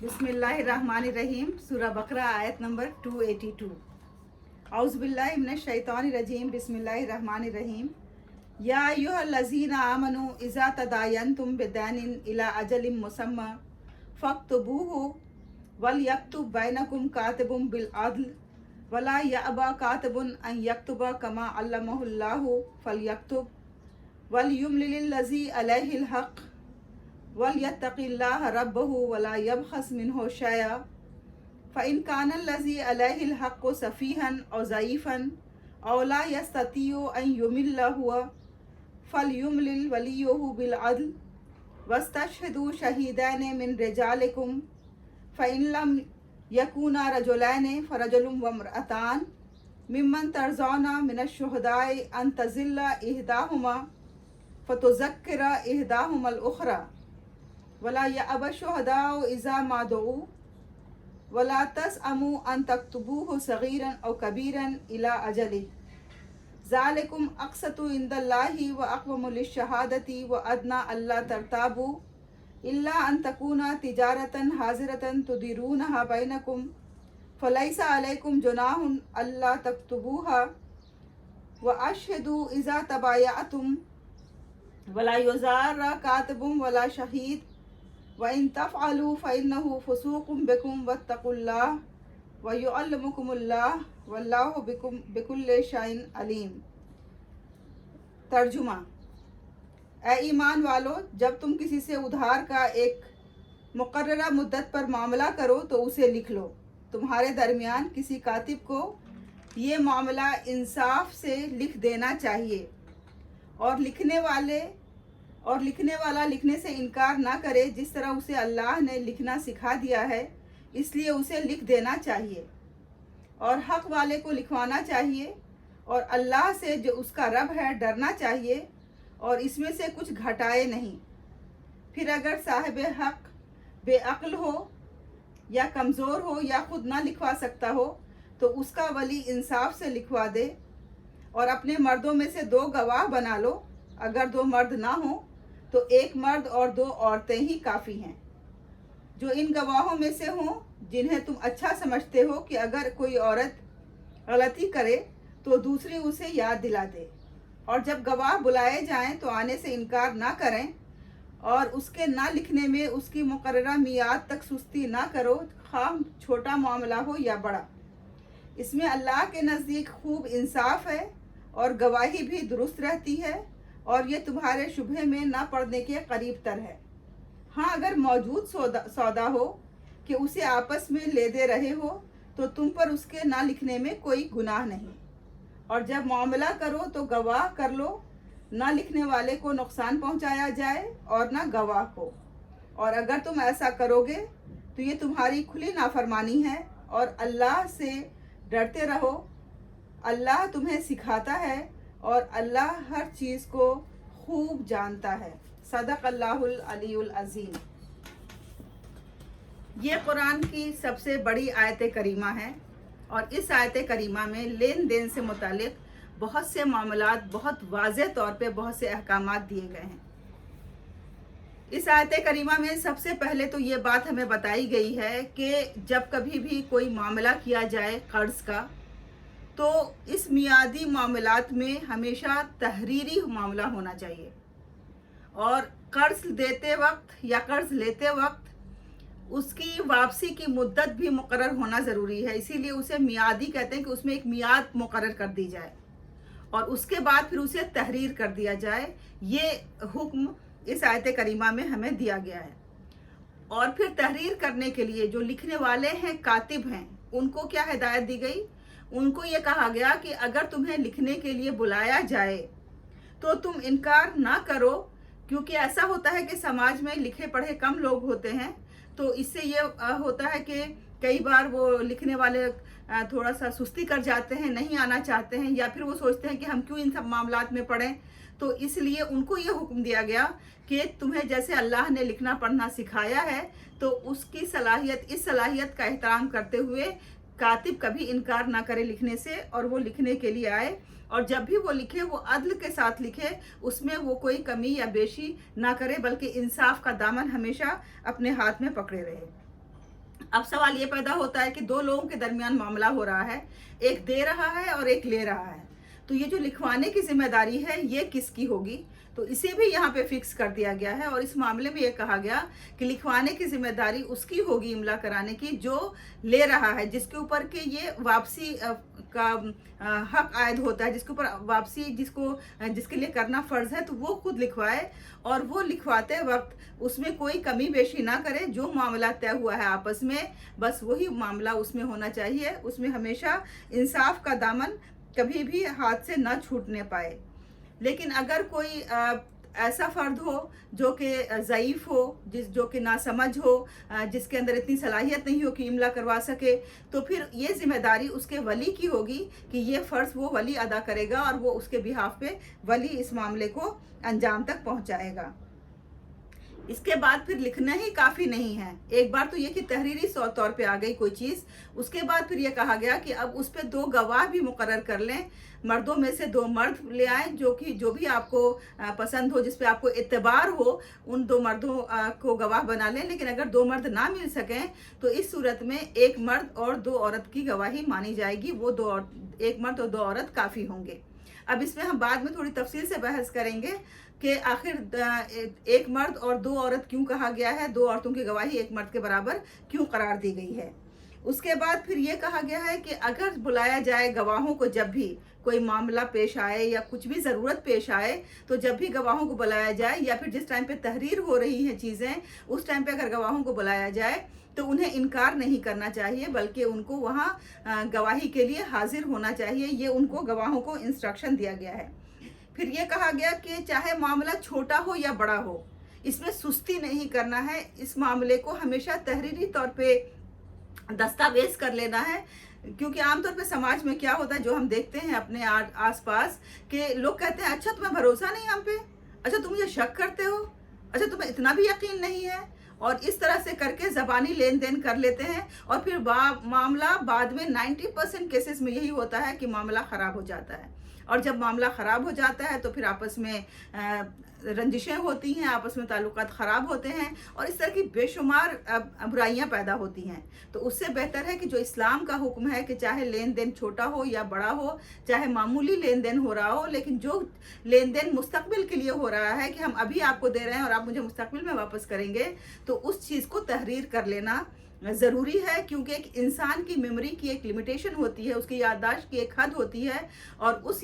बिस्मिल्लाहिर्रहमानिर्रहीम। सूरह बकरा आयत नंबर 282। औज़ुबिल्लाहि मिनश्शैतानिर्रजीम। बिस्मिल्लाहिर्रहमानिर्रहीम। या अय्युहल्लज़ीना आमनू इज़ा तदायनतुम बिदैनिन इला अजलिम मुसम्मा फक्तुबूहु वलयक्तुब बैनकुम कातिबुम बिल अदल वला यअबा कातिबुन अन यक्तुबा कमा अल्लमहुल्लाहु फलयक्तुब वलयुमलिल्लज़ी अलैहिल हक़ वलयत्तक़िल्लाह रब्बहु वला यबख़स मिन्हु शैअ फ़इन कानल्लज़ी अलैहिल हक़्क़ु सफ़ीहन औ ज़ईफ़न औ ला यस्ततियु अन युमिल्ला हुवा फ़लयुमलिल वलियुहु बिल अदल वस्तशहिदू शहीदैनि मिन रिजालिकुम फ़इन लम यकूना रजुलैनि फ़रजुलुम वम्रअतान मिम्मन तर्ज़ौना मिनश्शुहदाइ अन तज़िल्ला इहदाहुमा फ़तुज़क्किरा इहदाहुमल उख़रा वला यअबा शुहदाउ इज़ा मा दुऊ वला तस्अमू अन तक्तुबूहु सगीरन औ कबीरन इला अजलिह ज़ालिकुम अक़सतु इंदल्लाहि व अक़वमु लिश्शहादति व अदना अल्ला तरताबू इल्ला अन तकूना तिजारतन हाज़िरतन तुदिरूनहा बैनकुम फ़लैसा अलैकुम जुनाहुन अल्ला तक्तुबूहा व अशहिदू इज़ा तबायअतुम वला युज़ारा कातिबुम वला शहीद व इन तफ़अलू फ़इन्नहु फ़ुसूक़ुम बिकुम वत्तक़ुल्लाह व युअल्लिमुकुमुल्लाह वल्लाहु बिकुल्लि शैइन अलीम। तर्जुमा। ए ईमान वालो, जब तुम किसी से उधार का एक मुक़र्ररा मुद्दत पर मामला करो तो उसे लिख लो। तुम्हारे दरमियान किसी कातिब को ये मामला इंसाफ से लिख देना चाहिए और लिखने वाला लिखने से इनकार ना करे। जिस तरह उसे अल्लाह ने लिखना सिखा दिया है, इसलिए उसे लिख देना चाहिए और हक़ वाले को लिखवाना चाहिए और अल्लाह से जो उसका रब है डरना चाहिए और इसमें से कुछ घटाए नहीं। फिर अगर साहिब हक़ बेअक्ल हो या कमज़ोर हो या खुद ना लिखवा सकता हो तो उसका वली इंसाफ से लिखवा दे और अपने मर्दों में से 2 गवाह बना लो। अगर 2 मर्द ना हो तो 1 मर्द और 2 औरतें ही काफ़ी हैं, जो इन गवाहों में से हों जिन्हें तुम अच्छा समझते हो कि अगर कोई औरत गलती करे तो दूसरी उसे याद दिला दे। और जब गवाह बुलाए जाएं तो आने से इनकार ना करें और उसके ना लिखने में उसकी मुकर्ररा मियाद तक सुस्ती ना करो, खाम छोटा मामला हो या बड़ा। इसमें अल्लाह के नज़दीक खूब इंसाफ है और गवाही भी दुरुस्त रहती है और ये तुम्हारे शुबहे में ना पड़ने के करीब तर है। हाँ, अगर मौजूद सौदा हो कि उसे आपस में ले दे रहे हो तो तुम पर उसके ना लिखने में कोई गुनाह नहीं। और जब मामला करो तो गवाह कर लो, ना लिखने वाले को नुकसान पहुंचाया जाए और ना गवाह को। और अगर तुम ऐसा करोगे तो ये तुम्हारी खुली नाफरमानी है और अल्लाह से डरते रहो। अल्लाह तुम्हें सिखाता है और अल्लाह हर चीज़ को खूब जानता है। सदक़ल्लाहुल अलीयुल अज़ीम। ये कुरान की सबसे बड़ी आयत करीमा है और इस आयत करीमा में लेन देन से मुतालिक बहुत से मामलात बहुत वाज़ेह तौर पे बहुत से अहकामात दिए गए हैं। इस आयत करीमा में सबसे पहले तो ये बात हमें बताई गई है कि जब कभी भी कोई मामला किया जाए कर्ज़ का, तो इस मियादी मामलात में हमेशा तहरीरी मामला होना चाहिए और कर्ज़ देते वक्त या कर्ज़ लेते वक्त उसकी वापसी की मुद्दत भी मुकर्रर होना ज़रूरी है। इसीलिए उसे मियादी कहते हैं कि उसमें एक मियाद मुकर्रर कर दी जाए और उसके बाद फिर उसे तहरीर कर दिया जाए। ये हुक्म इस आयत करीमा में हमें दिया गया है। और फिर तहरीर करने के लिए जो लिखने वाले हैं, कातिब हैं, उनको क्या हिदायत दी गई? उनको ये कहा गया कि अगर तुम्हें लिखने के लिए बुलाया जाए तो तुम इनकार ना करो, क्योंकि ऐसा होता है कि समाज में लिखे पढ़े कम लोग होते हैं। तो इससे ये होता है कि कई बार वो लिखने वाले थोड़ा सा सुस्ती कर जाते हैं, नहीं आना चाहते हैं या फिर वो सोचते हैं कि हम क्यों इन सब मामलात में पढ़ें। तो इसलिए उनको ये हुक्म दिया गया कि तुम्हें जैसे अल्लाह ने लिखना पढ़ना सिखाया है तो उसकी सलाहियत, इस सलाहियत का एहतराम करते हुए कातिब कभी इनकार ना करे लिखने से और वो लिखने के लिए आए। और जब भी वो लिखे वो अदल के साथ लिखे, उसमें वो कोई कमी या बेशी ना करे, बल्कि इंसाफ का दामन हमेशा अपने हाथ में पकड़े रहे। अब सवाल ये पैदा होता है कि दो लोगों के दरमियान मामला हो रहा है, एक दे रहा है और एक ले रहा है, तो ये जो लिखवाने की जिम्मेदारी है ये किसकी होगी? तो इसे भी यहाँ पे फिक्स कर दिया गया है और इस मामले में ये कहा गया कि लिखवाने की जिम्मेदारी उसकी होगी इमला कराने की जो ले रहा है, जिसके ऊपर के ये वापसी का हक आयद होता है, जिसके ऊपर वापसी जिसके लिए करना फ़र्ज़ है, तो वो खुद लिखवाए और वो लिखवाते वक्त उसमें कोई कमी बेशी ना करे। जो मामला तय हुआ है आपस में, बस वही मामला उसमें होना चाहिए। उसमें हमेशा इंसाफ का दामन कभी भी हाथ से ना छूटने पाए। लेकिन अगर कोई ऐसा फ़र्द हो जो कि ज़ईफ़ हो, जो कि नासमझ हो, जिसके अंदर इतनी सलाहियत नहीं हो कि इमला करवा सके, तो फिर ये ज़िम्मेदारी उसके वली की होगी कि ये फ़र्ज़ वो वली अदा करेगा और वो उसके बिहाफ पे वली इस मामले को अंजाम तक पहुंचाएगा। इसके बाद फिर लिखना ही काफ़ी नहीं है। एक बार तो ये कि तहरीरी तौर पे आ गई कोई चीज़, उसके बाद फिर ये कहा गया कि अब उस पर 2 गवाह भी मुकर्रर कर लें। मर्दों में से 2 मर्द ले आएँ जो भी आपको पसंद हो, जिस पे आपको एतबार हो, उन 2 मर्दों को गवाह बना लें। लेकिन अगर 2 मर्द ना मिल सकें तो इस सूरत में 1 मर्द और 2 औरत की गवाही मानी जाएगी। वो 1 मर्द और 2 औरत काफ़ी होंगे। अब इसमें हम बाद में थोड़ी तफसील से बहस करेंगे कि आखिर 1 मर्द और 2 औरत क्यों कहा गया है, 2 औरतों की गवाही 1 मर्द के बराबर क्यों करार दी गई है। उसके बाद फिर ये कहा गया है कि अगर बुलाया जाए गवाहों को, जब भी कोई मामला पेश आए या कुछ भी ज़रूरत पेश आए, तो जब भी गवाहों को बुलाया जाए या फिर जिस टाइम पे तहरीर हो रही हैं चीज़ें, उस टाइम पे अगर गवाहों को बुलाया जाए तो उन्हें इनकार नहीं करना चाहिए, बल्कि उनको वहाँ गवाही के लिए हाजिर होना चाहिए। ये उनको गवाहों को इंस्ट्रक्शन दिया गया है। फिर ये कहा गया कि चाहे मामला छोटा हो या बड़ा हो, इसमें सुस्ती नहीं करना है। इस मामले को हमेशा तहरीरी तौर पे दस्तावेज कर लेना है, क्योंकि आमतौर पे समाज में क्या होता है, जो हम देखते हैं अपने आसपास, कि लोग कहते हैं अच्छा तुम्हें भरोसा नहीं हम पे, अच्छा तुम मुझे शक करते हो, अच्छा तुम्हें इतना भी यकीन नहीं है, और इस तरह से करके ज़बानी लेन देन कर लेते हैं। और फिर मामला बाद में 90% केसेस में यही होता है कि मामला ख़राब हो जाता है। और जब मामला ख़राब हो जाता है तो फिर आपस में रंजिशें होती हैं, आपस में ताल्लुकात ख़राब होते हैं और इस तरह की बेशुमार बुराइयां पैदा होती हैं। तो उससे बेहतर है कि जो इस्लाम का हुक्म है कि चाहे लेन देन छोटा हो या बड़ा हो, चाहे मामूली लेन देन हो रहा हो, लेकिन जो लेन देन मुस्तकबिल के लिए हो रहा है कि हम अभी आपको दे रहे हैं और आप मुझे मुस्तकबिल में वापस करेंगे, तो उस चीज़ को तहरीर कर लेना ज़रूरी है। क्योंकि एक इंसान की मेमोरी की एक लिमिटेशन होती है, उसकी याददाश्त की एक हद होती है, और उस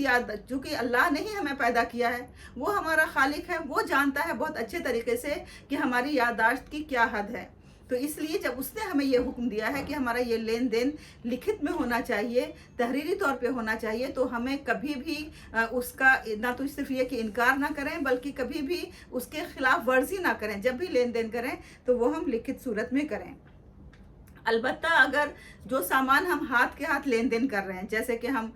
चूँकि अल्लाह ने ही हमें पैदा किया है, वो हमारा खालिक है, वो जानता है बहुत अच्छे तरीके से कि हमारी याददाश्त की क्या हद है। तो इसलिए जब उसने हमें ये हुक्म दिया है कि हमारा ये लेन देन लिखित में होना चाहिए, तहरीरी तौर पे होना चाहिए, तो हमें कभी भी उसका ना तो सिर्फ ये कि इनकार ना करें, बल्कि कभी भी उसके खिलाफ वर्जी ना करें। जब भी लेन देन करें तो वो हम लिखित सूरत में करें। अलबत्ता अगर जो सामान हम हाथ के हाथ लेन देन कर रहे हैं, जैसे कि हम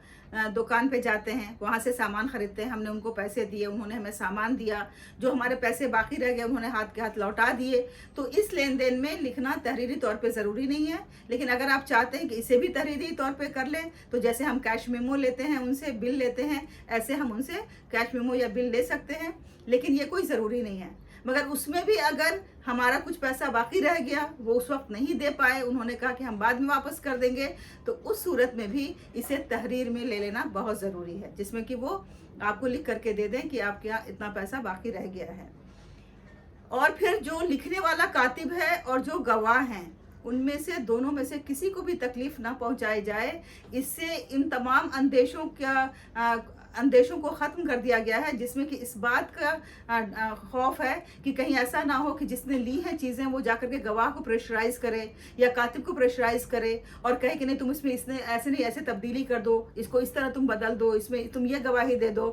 दुकान पे जाते हैं, वहाँ से सामान ख़रीदते हैं, हमने उनको पैसे दिए, उन्होंने हमें सामान दिया, जो हमारे पैसे बाकी रह गए उन्होंने हाथ के हाथ लौटा दिए, तो इस लेन देन में लिखना तहरीरी तौर पे ज़रूरी नहीं है। लेकिन अगर आप चाहते हैं कि इसे भी तहरीरी तौर पे कर लें, तो जैसे हम कैश मेमो लेते हैं, उनसे बिल लेते हैं, ऐसे हम उनसे कैश मेमो या बिल ले सकते हैं। लेकिन ये कोई ज़रूरी नहीं है। मगर उसमें भी अगर हमारा कुछ पैसा बाकी रह गया, वो उस वक्त नहीं दे पाए, उन्होंने कहा कि हम बाद में वापस कर देंगे, तो उस सूरत में भी इसे तहरीर में ले लेना बहुत ज़रूरी है, जिसमें कि वो आपको लिख करके दे दें कि आपके यहाँ इतना पैसा बाकी रह गया है। और फिर जो लिखने वाला कातिब है और जो गवाह हैं, उनमें से दोनों में से किसी को भी तकलीफ़ ना पहुंचाई जाए। इससे इन तमाम अंदेशों को ख़त्म कर दिया गया है, जिसमें कि इस बात का खौफ है कि कहीं ऐसा ना हो कि जिसने ली हैं चीज़ें वो जाकर के गवाह को प्रेशराइज़ करे या कातिब को प्रेशराइज़ करे और कहे कि नहीं तुम इसमें ऐसे नहीं, ऐसे तब्दीली कर दो, इसको इस तरह तुम बदल दो, इसमें तुम ये गवाही दे दो।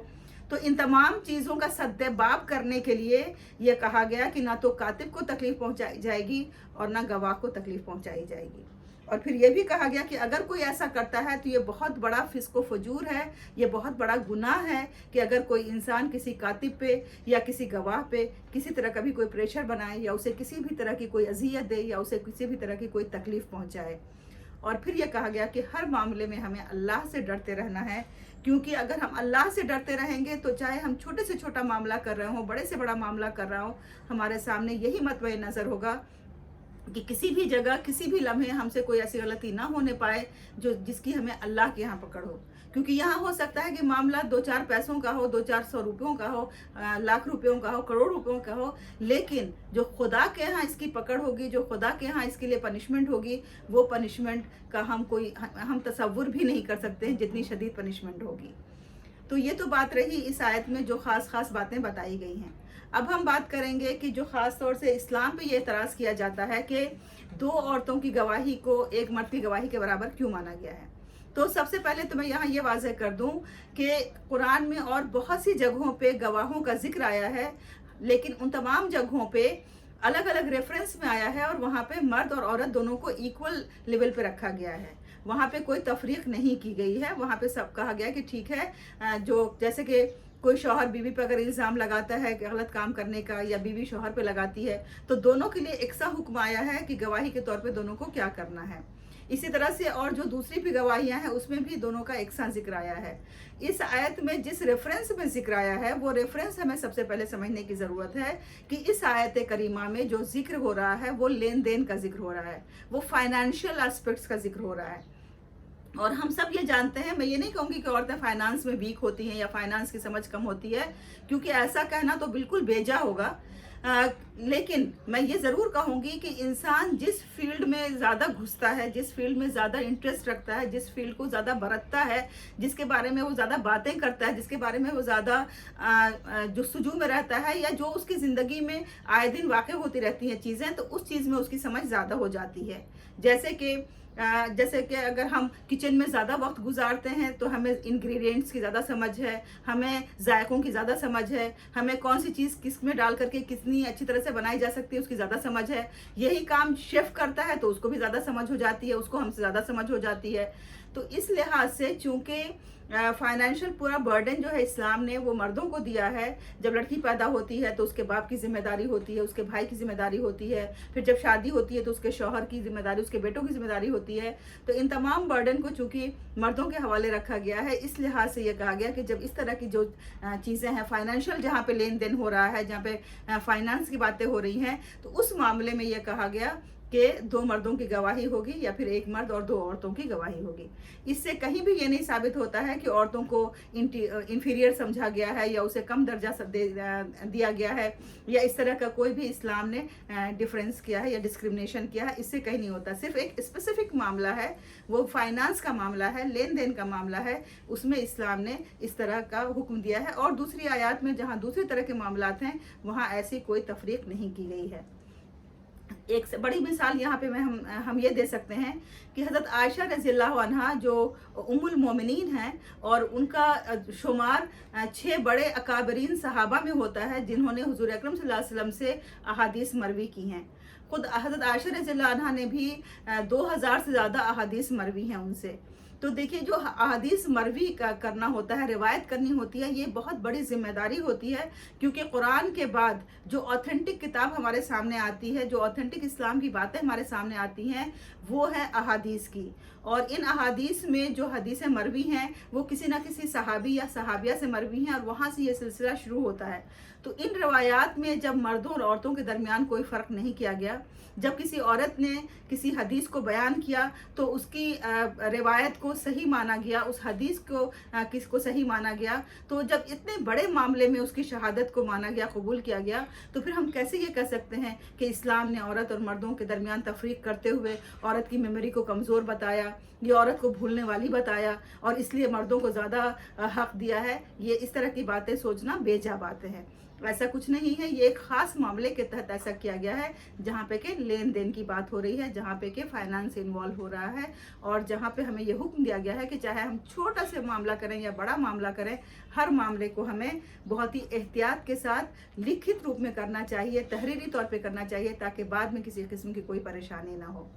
तो इन तमाम चीज़ों का सद्देबाब करने के लिए ये कहा गया कि ना तो कातिब को तकलीफ़ पहुंचाई जाएगी और ना गवाह को तकलीफ़ पहुंचाई जाएगी। और फिर ये भी कहा गया कि अगर कोई ऐसा करता है तो ये बहुत बड़ा फिस्को फजूर है, ये बहुत बड़ा गुनाह है कि अगर कोई इंसान किसी कातिब पे या किसी गवाह पे किसी तरह का भी कोई प्रेशर बनाए या उसे किसी भी तरह की कोई अजियत दे या उसे किसी भी तरह की कोई तकलीफ़ पहुंचाए। और फिर ये कहा गया कि हर मामले में हमें अल्लाह से डरते रहना है, क्योंकि अगर हम अल्लाह से डरते रहेंगे तो चाहे हम छोटे से छोटा मामला कर रहे हों, बड़े से बड़ा मामला कर रहा हो, हमारे सामने यही मतबे नज़र होगा कि किसी भी जगह किसी भी लम्हे हमसे कोई ऐसी गलती ना होने पाए जो जिसकी हमें अल्लाह के यहाँ पकड़ हो। क्योंकि यहाँ हो सकता है कि मामला 2-4 पैसों का हो, 2-400 रुपयों का हो, लाख रुपयों का हो, करोड़ रुपयों का हो, लेकिन जो खुदा के यहाँ इसकी पकड़ होगी, जो खुदा के यहाँ इसके लिए पनिशमेंट होगी, वो पनिशमेंट का हम तसव्वुर भी नहीं कर सकते हैं जितनी शदीद पनिशमेंट होगी। तो ये तो बात रही इस आयत में जो ख़ास बातें बताई गई हैं। अब हम बात करेंगे कि जो ख़ास तौर से इस्लाम पे ये एतराज़ किया जाता है कि 2 औरतों की गवाही को 1 मर्द की गवाही के बराबर क्यों माना गया है। तो सबसे पहले तो मैं यहाँ ये वाज़ह कर दूँ कि कुरान में और बहुत सी जगहों पे गवाहों का जिक्र आया है, लेकिन उन तमाम जगहों पे अलग अलग रेफरेंस में आया है और वहाँ पे मर्द और औरत दोनों को इक्वल लेवल पे रखा गया है। वहाँ पे कोई तफरीक नहीं की गई है। वहाँ पे सब कहा गया कि ठीक है, जो जैसे कि कोई शौहर बीवी पर अगर इल्ज़ाम लगाता है कि गलत काम करने का, या बीवी शौहर पे लगाती है, तो दोनों के लिए एक सा हुक्म आया है कि गवाही के तौर पे दोनों को क्या करना है। इसी तरह से और जो दूसरी भी गवाहियाँ हैं उसमें भी दोनों का एक सा जिक्र आया है। इस आयत में जिस रेफरेंस में जिक्र आया है वो रेफरेंस हमें सबसे पहले समझने की ज़रूरत है कि इस आयत करीमा में जो जिक्र हो रहा है वो लेन देन का जिक्र हो रहा है, वो फाइनेंशियल एस्पेक्ट्स का जिक्र हो रहा है। और हम सब ये जानते हैं, मैं ये नहीं कहूँगी कि औरतें फाइनेंस में वीक होती हैं या फाइनेंस की समझ कम होती है, क्योंकि ऐसा कहना तो बिल्कुल बेजा होगा। लेकिन मैं ये ज़रूर कहूँगी कि इंसान जिस फील्ड में ज़्यादा घुसता है, जिस फील्ड में ज़्यादा इंटरेस्ट रखता है, जिस फील्ड को ज़्यादा बरतता है, जिसके बारे में वो ज़्यादा बातें करता है, जिसके बारे में वो ज़्यादा जुस्तजू में रहता है, या जो उसकी ज़िंदगी में आए दिन वाक़ होती रहती हैं चीज़ें, तो उस चीज़ में उसकी समझ ज़्यादा हो जाती है। जैसे कि अगर हम किचन में ज़्यादा वक्त गुजारते हैं तो हमें इंग्रेडिएंट्स की ज़्यादा समझ है, हमें जायकों की ज़्यादा समझ है, हमें कौन सी चीज़ किस में डाल करके कितनी अच्छी तरह से बनाई जा सकती है उसकी ज़्यादा समझ है। यही काम शेफ़ करता है तो उसको भी ज़्यादा समझ हो जाती है, उसको हमसे ज़्यादा समझ हो जाती है। तो इस लिहाज से चूँकि फाइनेंशियल पूरा बर्डन जो है इस्लाम ने वो मर्दों को दिया है। जब लड़की पैदा होती है तो उसके बाप की जिम्मेदारी होती है, उसके भाई की जिम्मेदारी होती है, फिर जब शादी होती है तो उसके शौहर की जिम्मेदारी, उसके बेटों की जिम्मेदारी होती है। तो इन तमाम बर्डन को चूँकि मर्दों के हवाले रखा गया है, इस लिहाज से ये कहा गया कि जब इस तरह की जो चीज़ें हैं फाइनेंशियल, जहाँ पे लेन देन हो रहा है, जहाँ पे फाइनेंस की बातें हो रही हैं, तो उस मामले में ये कहा गया कि 2 मर्दों की गवाही होगी या फिर 1 मर्द और 2 औरतों की गवाही होगी। इससे कहीं भी ये नहीं साबित होता है कि औरतों को इंफीरियर समझा गया है या उसे कम दर्जा दिया गया है, या इस तरह का कोई भी इस्लाम ने डिफरेंस किया है या डिस्क्रिमिनेशन किया है। इससे कहीं नहीं होता। सिर्फ एक स्पेसिफिक मामला है, वो फाइनेंस का मामला है, लेन देन का मामला है, उसमें इस्लाम ने इस तरह का हुक्म दिया है। और दूसरी आयत में जहाँ दूसरी तरह के मामलात हैं वहाँ ऐसी कोई तफरीक नहीं की गई है। एक से बड़ी मिसाल यहाँ पे हम ये दे सकते हैं कि हज़रत आयशा रज़ियल्लाहु अन्हा जो उम्मुल मोमिनीन हैं, और उनका शुमार 6 बड़े अकाबरीन सहाबा में होता है जिन्होंने हुज़ूर अकरम सल्लल्लाहु अलैहि वसल्लम से अहादीस मरवी की हैं। खुद हज़रत आयशा रज़ियल्लाहु अन्हा ने भी 2000 से ज़्यादा अहादीस मरवी हैं उनसे। तो देखिए, जो अहादीस मरवी का करना होता है, रिवायत करनी होती है, ये बहुत बड़ी जिम्मेदारी होती है, क्योंकि कुरान के बाद जो ऑथेंटिक किताब हमारे सामने आती है, जो ऑथेंटिक इस्लाम की बातें हमारे सामने आती हैं, वो है अहादीस की। और इन अहादीस में जो हदीसें मरवी हैं वो किसी न किसी सहाबी या सहाबिया से मरवी हैं, और वहाँ से ये सिलसिला शुरू होता है। तो इन रवायात में जब मर्दों और औरतों के दरमियान कोई फ़र्क नहीं किया गया, जब किसी औरत ने किसी हदीस को बयान किया तो उसकी रिवायत को सही माना गया, उस हदीस को किसको सही माना गया, तो जब इतने बड़े मामले में उसकी शहादत को माना गया, कबूल किया गया, तो फिर हम कैसे ये कह सकते हैं कि इस्लाम ने औरत और मर्दों के दरमियान तफरीक करते हुए औरत की मेमोरी को कमज़ोर बताया, ये औरत को भूलने वाली बताया, और इसलिए मर्दों को ज़्यादा हक़ दिया है। ये इस तरह की बातें सोचना बेजा बातें हैं। ऐसा कुछ नहीं है। ये एक ख़ास मामले के तहत ऐसा किया गया है जहाँ पे कि लेन देन की बात हो रही है, जहाँ पे कि फाइनेंस इन्वॉल्व हो रहा है, और जहाँ पे हमें ये हुक्म दिया गया है कि चाहे हम छोटा सा मामला करें या बड़ा मामला करें, हर मामले को हमें बहुत ही एहतियात के साथ लिखित रूप में करना चाहिए, तहरीरी तौर पे करना चाहिए, ताकि बाद में किसी किस्म की कोई परेशानी ना हो।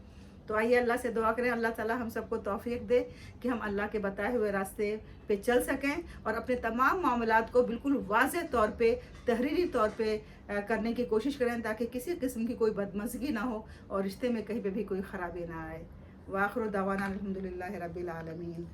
तो आइए अल्लाह से दुआ करें, अल्लाह ताला हम सबको तौफीक दे कि हम अल्लाह के बताए हुए रास्ते पे चल सकें और अपने तमाम मामलात को बिल्कुल वाज़ेह तौर पे, तहरीरी तौर पे करने की कोशिश करें, ताकि किसी किस्म की कोई बदमज़गी ना हो और रिश्ते में कहीं पे भी कोई ख़राबी ना आए। वाखिर दावाना अल्हम्दुलिल्लाहि रब्बिल आलमीन।